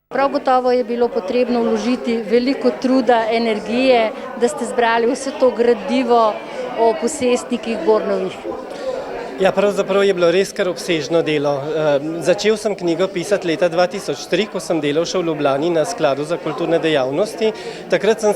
Prav gotovo je bilo potrebno vložiti veliko truda, energije, da ste zbrali vse to gradivo o posestnikih Bornovih. Ja, pravzaprav je bilo res kar obsežno delo. Začel sem knjigo pisati leta 2003, ko sem delal še v Ljubljani na Skladu za kulturne dejavnosti. Takrat sem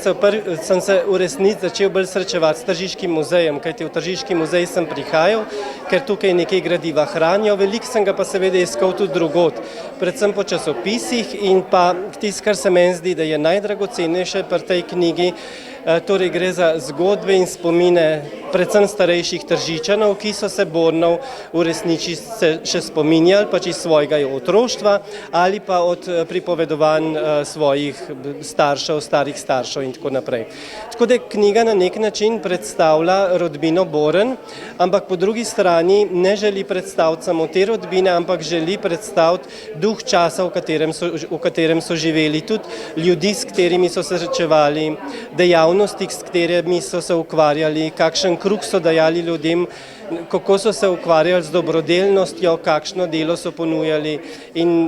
se v resnici začel bolj srečevati s Tržiškim muzejem, kajti v Tržiški muzej sem prihajal, ker tukaj nekaj gradiva hranijo, veliko sem ga pa seveda iskal tudi drugod, predvsem po časopisih in pa tisto, kar se meni zdi, da je najdragocenejše pri tej knjigi. Torej gre za zgodbe in spomine predvsem starejših Tržičanov, ki so se Bornov v resnici še spominjali, pač iz svojega otroštva ali pa od pripovedovanj svojih staršev, starih staršev in tako naprej. Tako da knjiga na nek način predstavlja rodbino Born, ampak po drugi strani ne želi predstaviti samo te rodbine, ampak želi predstaviti duh časa, v katerem so živeli, tudi ljudi, s katerimi so se srečevali, dejavnosti, s katerimi so se ukvarjali, kakšen kruh so dajali ljudem, kako so se ukvarjali z dobrodelnostjo, kakšno delo so ponujali in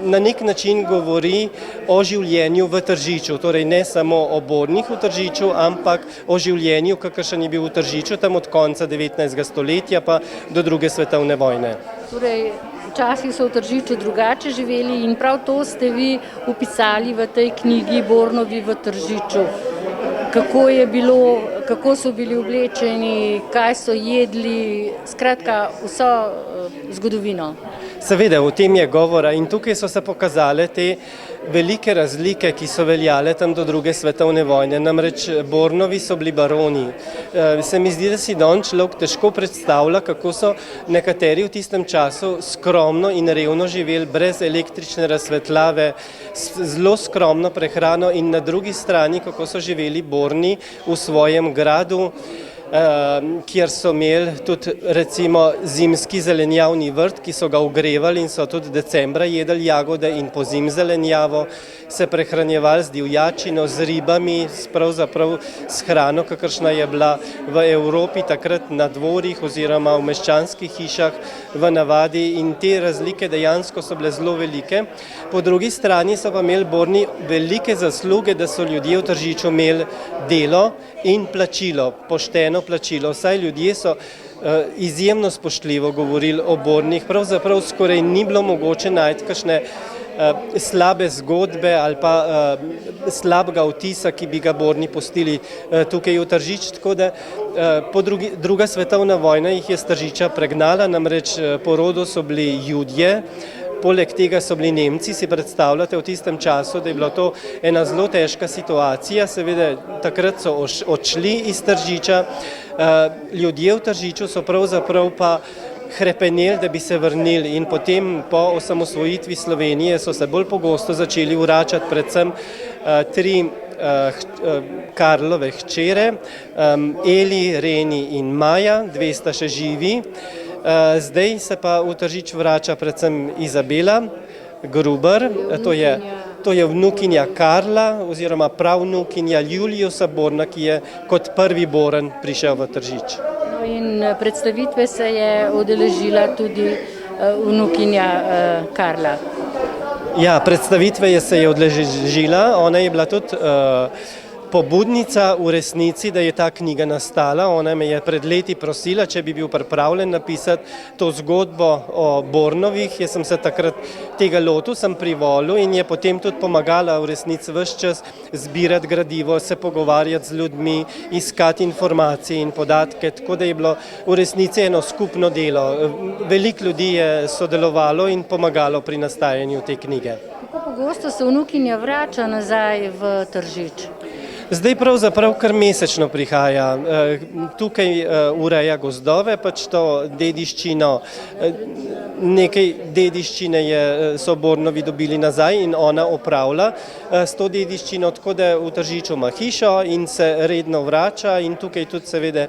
na nek način govori o življenju v Tržiču, torej ne samo o Bornih v Tržiču, ampak o življenju, kakršen je bil v Tržiču tam od konca 19. stoletja pa do druge svetovne vojne. Torej, včasih so v Tržiču drugače živeli in prav to ste vi opisali v tej knjigi Bornovi v Tržiču. Kako so bili oblečeni, kaj so jedli, skratka vso zgodovino. Seveda, o tem je govora in tukaj so se pokazale te velike razlike, ki so veljale tam do druge svetovne vojne. Namreč Bornovi so bili baroni. Se mi zdi, da si danes človek težko predstavlja, kako so nekateri v tistem času skromno in revno živeli, brez električne razsvetljave, zelo skromno prehrano in na drugi strani, kako so živeli Borni v svojem gradu, kjer so imeli tudi recimo zimski zelenjavni vrt, ki so ga ogrevali in so tudi decembra jedli jagode in pozimi zelenjavo, se prehranjevali z divjačino, z ribami, pravzaprav s hrano, kakršna je bila v Evropi takrat na dvorih oziroma v meščanskih hišah v navadi in te razlike dejansko so bile zelo velike. Po drugi strani so pa imeli Borni velike zasluge, da so ljudje v Tržiču imeli delo in plačilo, pošteno plačilo. Vsaj ljudje so izjemno spoštljivo govorili o Bornih, pravzaprav skoraj ni bilo mogoče najti kakšne slabe zgodbe ali pa slabega vtisa, ki bi ga Borni pustili tukaj v Tržič, tako da druga svetovna vojna jih je s Tržiča pregnala, namreč po rodu so bili Judje, poleg tega so bili Nemci, si predstavljate v tistem času, da je bila to ena zelo težka situacija, seveda takrat so odšli iz Tržiča, ljudje v Tržiču so pravzaprav pa hrepeneli, da bi se vrnili in potem po osamosvojitvi Slovenije so se bolj pogosto začeli vračati predvsem tri Karlove hčere, Eli, Reni in Maja, dve sta še živi. Zdaj se pa v Tržič vrača predvsem Izabela Gruber, to je vnukinja Karla oziroma pravnukinja Juliusa Borna, ki je kot prvi Boren prišel v Tržič. In predstavitve se je udeležila tudi vnukinja Karla. Ja, predstavitve se je udeležila, ona je bila tudi pobudnica v resnici, da je ta knjiga nastala. Ona me je pred leti prosila, če bi bil pripravljen napisati to zgodbo o Bornovih. Jaz sem se takrat tega lotil, sem privolil in je potem tudi pomagala v resnici ves čas zbirati gradivo, se pogovarjati z ljudmi, iskati informacije in podatke, tako da je bilo v resnici eno skupno delo. Veliko ljudi je sodelovalo in pomagalo pri nastajanju te knjige. Kako pogosto se vnukinja vrača nazaj v Tržič? Zdaj pravzaprav kar mesečno prihaja, tukaj ureja gozdove, pač to dediščino, nekaj dediščine so Bornovi dobili nazaj in ona opravlja s to dediščino, tako da v Tržiču ima hišo in se redno vrača in tukaj tudi seveda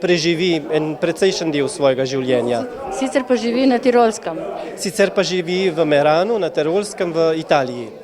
preživi en precejšen del svojega življenja. Sicer pa živi na Tirolskem? Sicer pa živi v Meranu, na Tirolskem v Italiji.